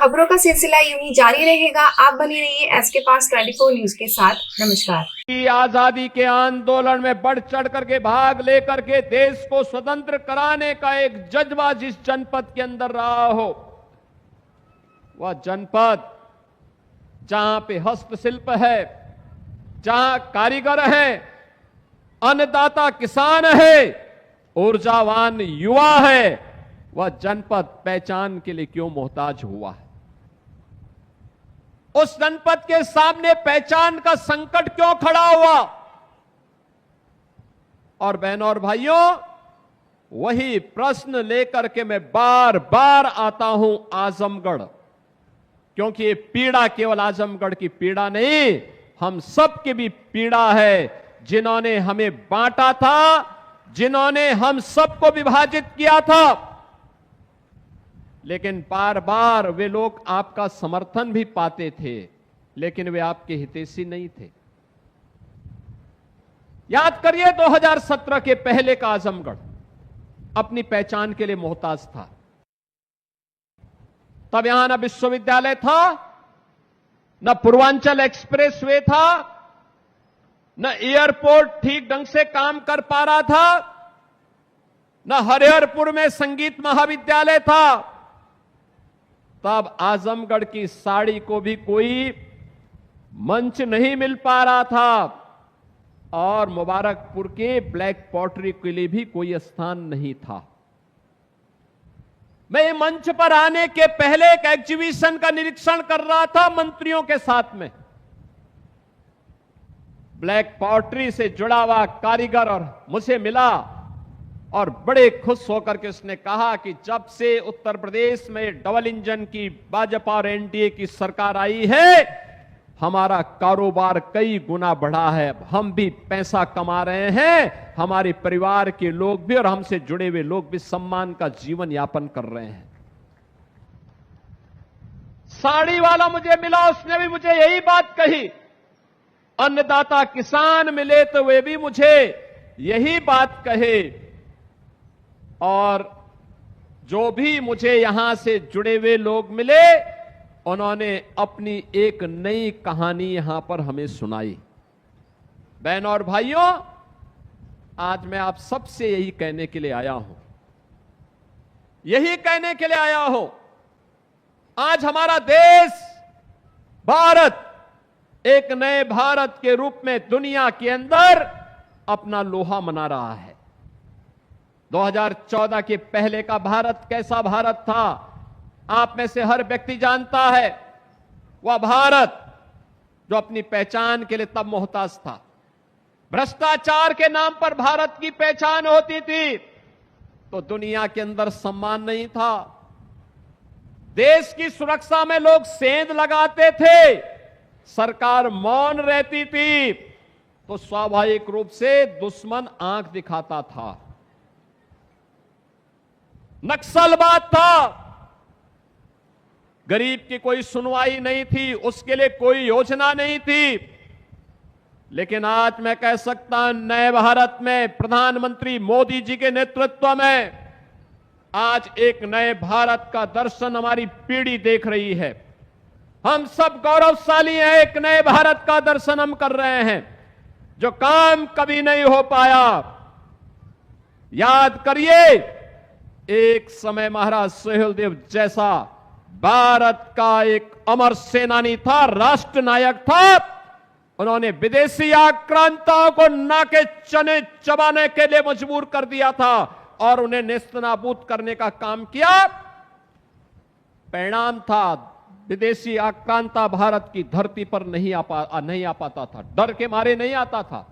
खबरों का सिलसिला यूं ही जारी रहेगा। आप बने रहिए एसके पास 24 न्यूज के साथ। नमस्कार। की आजादी के आंदोलन में बढ़ चढ़ करके भाग लेकर के देश को स्वतंत्र कराने का एक जज्बा जिस जनपद के अंदर रहा हो, वह जनपद जहां पे हस्तशिल्प है, जहां कारीगर है, अन्नदाता किसान है, ऊर्जावान युवा है, वह जनपद पहचान के लिए क्यों मोहताज हुआ है? उस जनपद के सामने पहचान का संकट क्यों खड़ा हुआ? और बहनों और भाइयों, वही प्रश्न लेकर के मैं बार बार आता हूं आजमगढ़, क्योंकि ये पीड़ा केवल आजमगढ़ की पीड़ा नहीं, हम सब की भी पीड़ा है। जिन्होंने हमें बांटा था, जिन्होंने हम सबको विभाजित किया था, लेकिन बार बार वे लोग आपका समर्थन भी पाते थे, लेकिन वे आपके हितैषी नहीं थे। याद करिए 2017 के पहले का आजमगढ़ अपनी पहचान के लिए मोहताज था। तब यहां न विश्वविद्यालय था, न पूर्वांचल एक्सप्रेसवे था, न एयरपोर्ट ठीक ढंग से काम कर पा रहा था, न हरिहरपुर में संगीत महाविद्यालय था। तब आजमगढ़ की साड़ी को भी कोई मंच नहीं मिल पा रहा था, और मुबारकपुर के ब्लैक पॉटरी के लिए भी कोई स्थान नहीं था। मैं मंच पर आने के पहले एक एग्जीबिशन का निरीक्षण कर रहा था मंत्रियों के साथ में। ब्लैक पॉटरी से जुड़ा हुआ कारीगर और मुझे मिला, और बड़े खुश होकर के उसने कहा कि जब से उत्तर प्रदेश में डबल इंजन की भाजपा और एनडीए की सरकार आई है, हमारा कारोबार कई गुना बढ़ा है, हम भी पैसा कमा रहे हैं, हमारे परिवार के लोग भी और हमसे जुड़े हुए लोग भी सम्मान का जीवन यापन कर रहे हैं। साड़ी वाला मुझे मिला, उसने भी मुझे यही बात कही। अन्नदाता किसान मिले तो वे भी मुझे यही बात कहे, और जो भी मुझे यहां से जुड़े हुए लोग मिले, उन्होंने अपनी एक नई कहानी यहां पर हमें सुनाई। बहनों और भाइयों, आज मैं आप सबसे यही कहने के लिए आया हूं, यही कहने के लिए आया हूं, आज हमारा देश भारत एक नए भारत के रूप में दुनिया के अंदर अपना लोहा मना रहा है। 2014 के पहले का भारत कैसा भारत था, आप में से हर व्यक्ति जानता है। वह भारत जो अपनी पहचान के लिए तब मोहताज था। भ्रष्टाचार के नाम पर भारत की पहचान होती थी तो दुनिया के अंदर सम्मान नहीं था। देश की सुरक्षा में लोग सेंध लगाते थे, सरकार मौन रहती थी, तो स्वाभाविक रूप से दुश्मन आंख दिखाता था। नक्सलवाद था, गरीब की कोई सुनवाई नहीं थी, उसके लिए कोई योजना नहीं थी। लेकिन आज मैं कह सकता हूं, नए भारत में प्रधानमंत्री मोदी जी के नेतृत्व में आज एक नए भारत का दर्शन हमारी पीढ़ी देख रही है। हम सब गौरवशाली हैं, एक नए भारत का दर्शन हम कर रहे हैं, जो काम कभी नहीं हो पाया। याद करिए, एक समय महाराज सुहेलदेव जैसा भारत का एक अमर सेनानी था, राष्ट्र नायक था। उन्होंने विदेशी आक्रांताओं को नाके चने चबाने के लिए मजबूर कर दिया था और उन्हें नेस्तनाबूद करने का काम किया। परिणाम था, विदेशी आक्रांता भारत की धरती पर नहीं आ पाता था, डर के मारे नहीं आता था।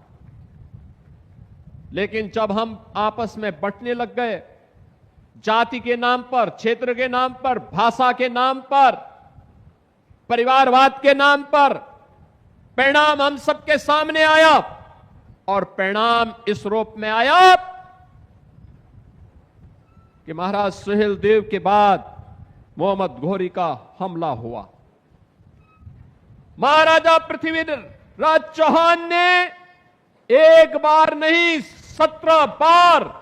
लेकिन जब हम आपस में बंटने लग गए, जाति के नाम पर, क्षेत्र के नाम पर, भाषा के नाम पर, परिवारवाद के नाम पर, परिणाम हम सबके सामने आया, और परिणाम इस रूप में आया कि महाराज सुहेलदेव के बाद मोहम्मद घोरी का हमला हुआ। महाराजा पृथ्वीराज चौहान ने एक बार नहीं 17 बार